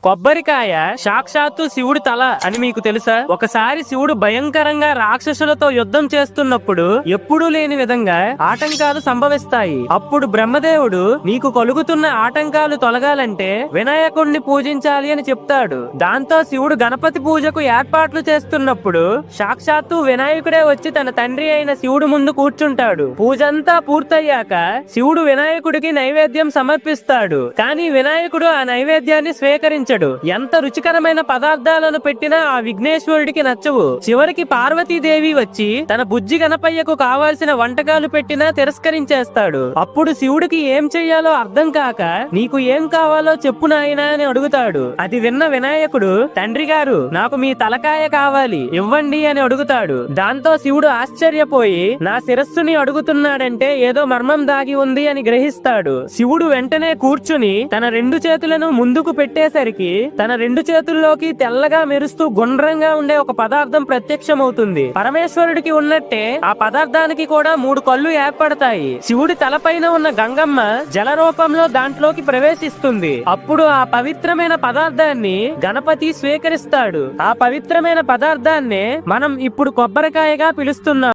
కొబ్బరికాయ సాక్షాత్తు శివుడి తల అని మీకు తెలుసా? ఒకసారి శివుడు భయంకరంగా రాక్షసులతో యుద్ధం చేస్తున్నప్పుడు ఎప్పుడూ లేని విధంగా ఆటంకాలు సంభవిస్తాయి. అప్పుడు బ్రహ్మదేవుడు నీకు కలుగుతున్న ఆటంకాలు తొలగాలంటే వినాయకుడిని పూజించాలి అని చెప్తాడు. దాంతో శివుడు గణపతి పూజకు ఏర్పాట్లు చేస్తున్నప్పుడు సాక్షాత్తు వినాయకుడే వచ్చి తన తండ్రి అయిన శివుడు ముందు కూర్చుంటాడు. పూజంతా పూర్తయ్యాక శివుడు వినాయకుడికి నైవేద్యం సమర్పిస్తాడు. కానీ వినాయకుడు ఆ నైవేద్యాన్ని స్వీకరించడు. ఎంత రుచికరమైన పదార్థాలను పెట్టినా ఆ విఘ్నేశ్వరుడికి నచ్చవు. చివరికి పార్వతీదేవి వచ్చి తన బుజ్జి గణపయ్యకు కావాల్సిన వంటకాలు పెట్టినా తిరస్కరించేస్తాడు. అప్పుడు శివుడికి ఏం చెయ్యాలో అర్థం కాక నీకు ఏం కావాలో చెప్పు నాయనా అని అడుగుతాడు. అది విన్న వినాయకుడు తండ్రి గారు నాకు మీ తలకాయ కావాలి ఇవ్వండి అని అడుగుతాడు. దాంతో శివుడు ఆశ్చర్యపోయి నా శిరస్సుని అడుగుతున్నాడంటే ఏదో మర్మం దాగి ఉంది అని గ్రహిస్తాడు. శివుడు వెంటనే కూర్చుని తన రెండు చేతులను ముందుకు పెట్టేసరికి తన రెండు చేతుల్లోకి తెల్లగా మెరుస్తూ గుండ్రంగా ఉండే ఒక పదార్థం ప్రత్యక్షమవుతుంది. పరమేశ్వరుడికి ఉన్నట్టే ఆ పదార్థానికి కూడా 3 కళ్ళు ఏర్పడతాయి. శివుడి తలపైన ఉన్న గంగమ్మ జల రూపంలో దాంట్లోకి ప్రవేశిస్తుంది. అప్పుడు ఆ పవిత్రమైన పదార్థాన్ని గణపతి స్వీకరిస్తాడు. ఆ పవిత్రమైన పదార్థాన్నే మనం ఇప్పుడు కొబ్బరికాయగా పిలుస్తున్నాం.